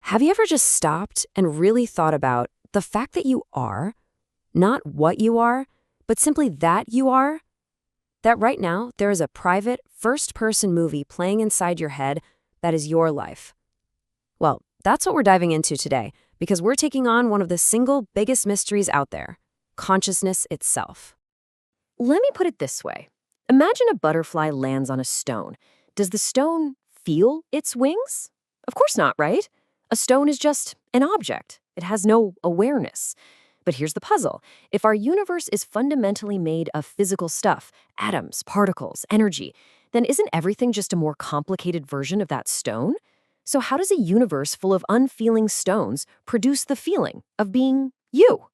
Have you ever just stopped and really thought about the fact that you are, not what you are, but simply that you are? That right now there is a private, first-person movie playing inside your head that is your life. Well, that's what we're diving into today, because we're taking on one of the single biggest mysteries out there, consciousness itself. Let me put it this way. Imagine a butterfly lands on a stone. Does the stone feel its wings? Of course not, right? A stone is just an object. It has no awareness. But here's the puzzle. If our universe is fundamentally made of physical stuff, atoms, particles, energy, then isn't everything just a more complicated version of that stone? So how does a universe full of unfeeling stones produce the feeling of being you?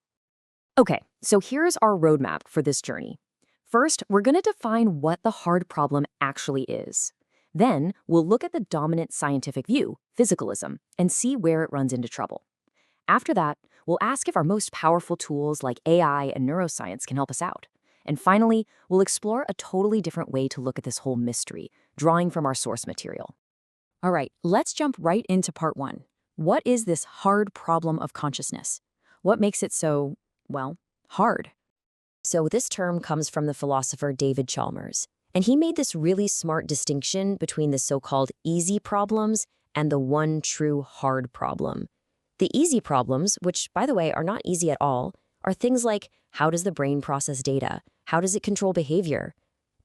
Okay, so here's our roadmap for this journey. First, we're going to define what the hard problem actually is. Then, we'll look at the dominant scientific view, physicalism, and see where it runs into trouble. After that, we'll ask if our most powerful tools like AI and neuroscience can help us out. And finally, we'll explore a totally different way to look at this whole mystery, drawing from our source material. All right, let's jump right into part one. What is this hard problem of consciousness? What makes it so, well, hard? So this term comes from the philosopher David Chalmers, and he made this really smart distinction between the so-called easy problems and the one true hard problem. The easy problems, which, by the way, are not easy at all, are things like how does the brain process data? How does it control behavior?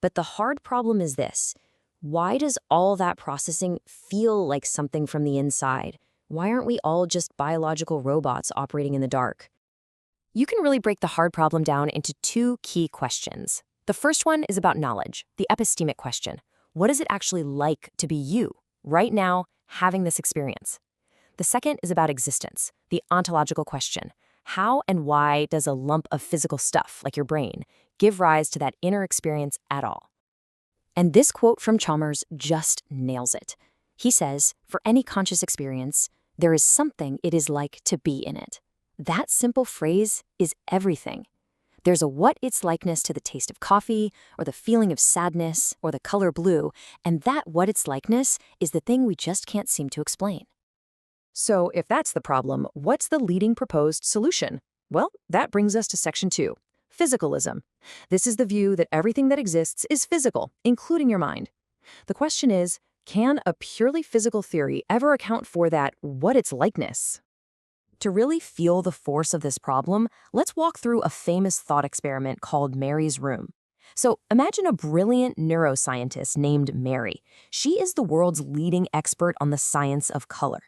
But the hard problem is this. Why does all that processing feel like something from the inside? Why aren't we all just biological robots operating in the dark? You can really break the hard problem down into two key questions. The first one is about knowledge, the epistemic question. What is it actually like to be you, right now, having this experience? The second is about existence, the ontological question. How and why does a lump of physical stuff, like your brain, give rise to that inner experience at all? And this quote from Chalmers just nails it. He says, for any conscious experience, there is something it is like to be in it. That simple phrase is everything. There's a what it's likeness to the taste of coffee, or the feeling of sadness, or the color blue, and that what it's likeness is the thing we just can't seem to explain. So if that's the problem, what's the leading proposed solution? Well, that brings us to section 2, physicalism. This is the view that everything that exists is physical, including your mind. The question is, can a purely physical theory ever account for that what it's likeness? To really feel the force of this problem, let's walk through a famous thought experiment called Mary's Room. So imagine a brilliant neuroscientist named Mary. She is the world's leading expert on the science of color.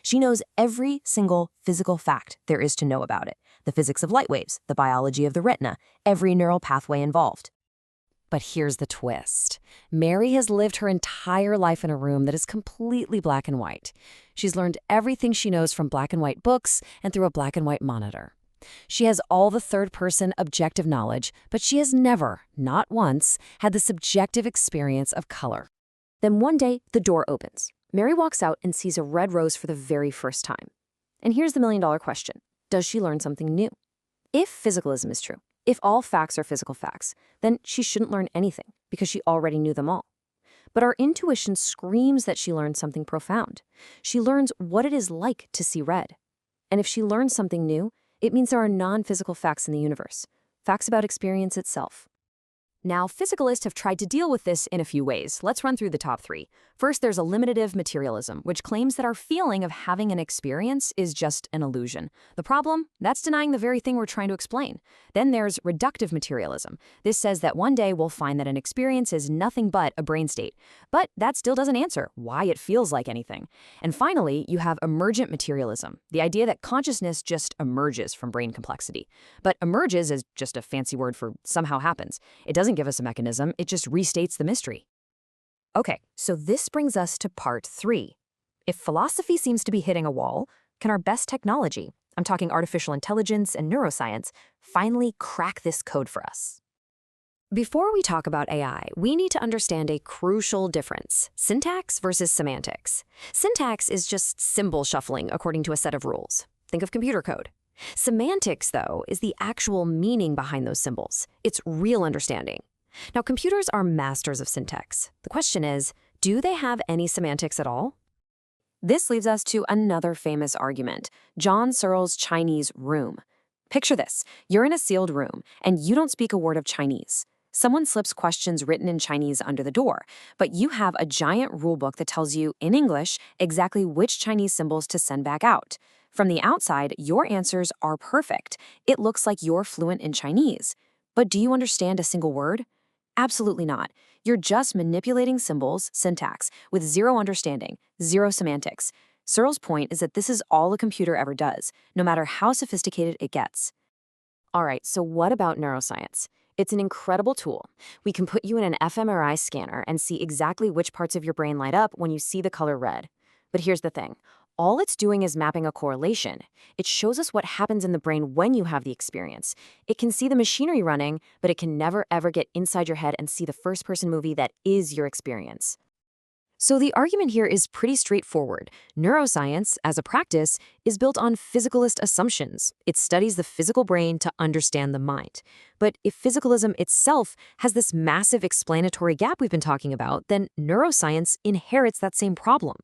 She knows every single physical fact there is to know about it, the physics of light waves, the biology of the retina, every neural pathway involved. But here's the twist. Mary has lived her entire life in a room that is completely black and white. She's learned everything she knows from black and white books and through a black and white monitor. She has all the third-person objective knowledge, but she has never, not once, had the subjective experience of color. Then one day, the door opens. Mary walks out and sees a red rose for the very first time. And here's the million-dollar question. Does she learn something new? If physicalism is true, if all facts are physical facts, then she shouldn't learn anything because she already knew them all. But our intuition screams that she learned something profound. She learns what it is like to see red. And if she learns something new, it means there are non-physical facts in the universe, facts about experience itself. Now, physicalists have tried to deal with this in a few ways. Let's run through the top 3. First, there's eliminative materialism, which claims that our feeling of having an experience is just an illusion. The problem? That's denying the very thing we're trying to explain. Then there's reductive materialism. This says that one day we'll find that an experience is nothing but a brain state. But that still doesn't answer why it feels like anything. And finally, you have emergent materialism, the idea that consciousness just emerges from brain complexity. But emerges is just a fancy word for somehow happens. It doesn't give us a mechanism, it just restates the mystery. Okay, so this brings us to part 3. If philosophy seems to be hitting a wall, can our best technology, I'm talking artificial intelligence and neuroscience, finally crack this code for us? Before we talk about AI, we need to understand a crucial difference: syntax versus semantics. Syntax is just symbol shuffling according to a set of rules. Think of computer code. Semantics, though, is the actual meaning behind those symbols. It's real understanding. Now, computers are masters of syntax. The question is, do they have any semantics at all? This leads us to another famous argument, John Searle's Chinese room. Picture this. You're in a sealed room, and you don't speak a word of Chinese. Someone slips questions written in Chinese under the door, but you have a giant rulebook that tells you, in English, exactly which Chinese symbols to send back out. From the outside, your answers are perfect. It looks like you're fluent in Chinese. But do you understand a single word? Absolutely not. You're just manipulating symbols, syntax, with zero understanding, zero semantics. Searle's point is that this is all a computer ever does, no matter how sophisticated it gets. All right, so what about neuroscience? It's an incredible tool. We can put you in an fMRI scanner and see exactly which parts of your brain light up when you see the color red. But here's the thing. All it's doing is mapping a correlation. It shows us what happens in the brain when you have the experience. It can see the machinery running, but it can never ever get inside your head and see the first-person movie that is your experience. So the argument here is pretty straightforward. Neuroscience, as a practice, is built on physicalist assumptions. It studies the physical brain to understand the mind. But if physicalism itself has this massive explanatory gap we've been talking about, then neuroscience inherits that same problem.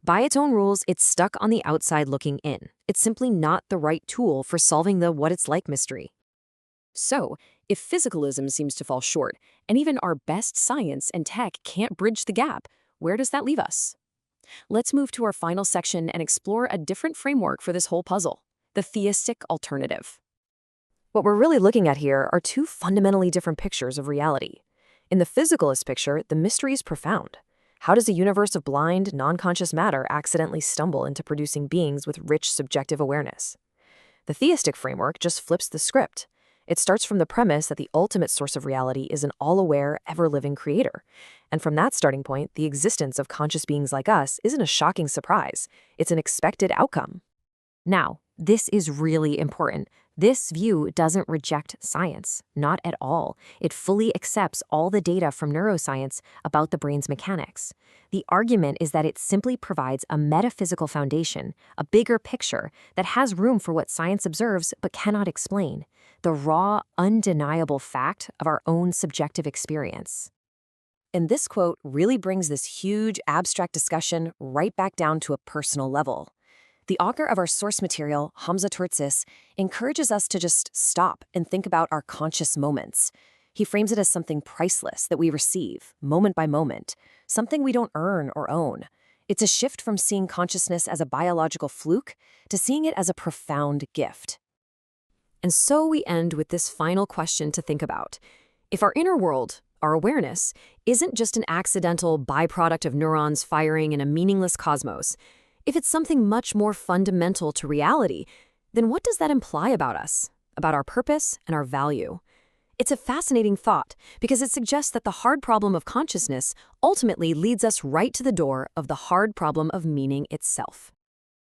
By its own rules, it's stuck on the outside looking in. It's simply not the right tool for solving the what it's like mystery. So, if physicalism seems to fall short, and even our best science and tech can't bridge the gap, where does that leave us? Let's move to our final section and explore a different framework for this whole puzzle, the theistic alternative. What we're really looking at here are two fundamentally different pictures of reality. In the physicalist picture, the mystery is profound. How does a universe of blind, non-conscious matter accidentally stumble into producing beings with rich subjective awareness? The theistic framework just flips the script. It starts from the premise that the ultimate source of reality is an all-aware, ever-living creator. And from that starting point, the existence of conscious beings like us isn't a shocking surprise. It's an expected outcome. Now, this is really important. This view doesn't reject science, not at all. It fully accepts all the data from neuroscience about the brain's mechanics. The argument is that it simply provides a metaphysical foundation, a bigger picture that has room for what science observes but cannot explain, the raw, undeniable fact of our own subjective experience. And this quote really brings this huge, abstract discussion right back down to a personal level. The author of our source material, Hamza Turtsis, encourages us to just stop and think about our conscious moments. He frames it as something priceless that we receive, moment by moment, something we don't earn or own. It's a shift from seeing consciousness as a biological fluke to seeing it as a profound gift. And so we end with this final question to think about. If our inner world, our awareness, isn't just an accidental byproduct of neurons firing in a meaningless cosmos, if it's something much more fundamental to reality, then what does that imply about us, about our purpose and our value? It's a fascinating thought because it suggests that the hard problem of consciousness ultimately leads us right to the door of the hard problem of meaning itself.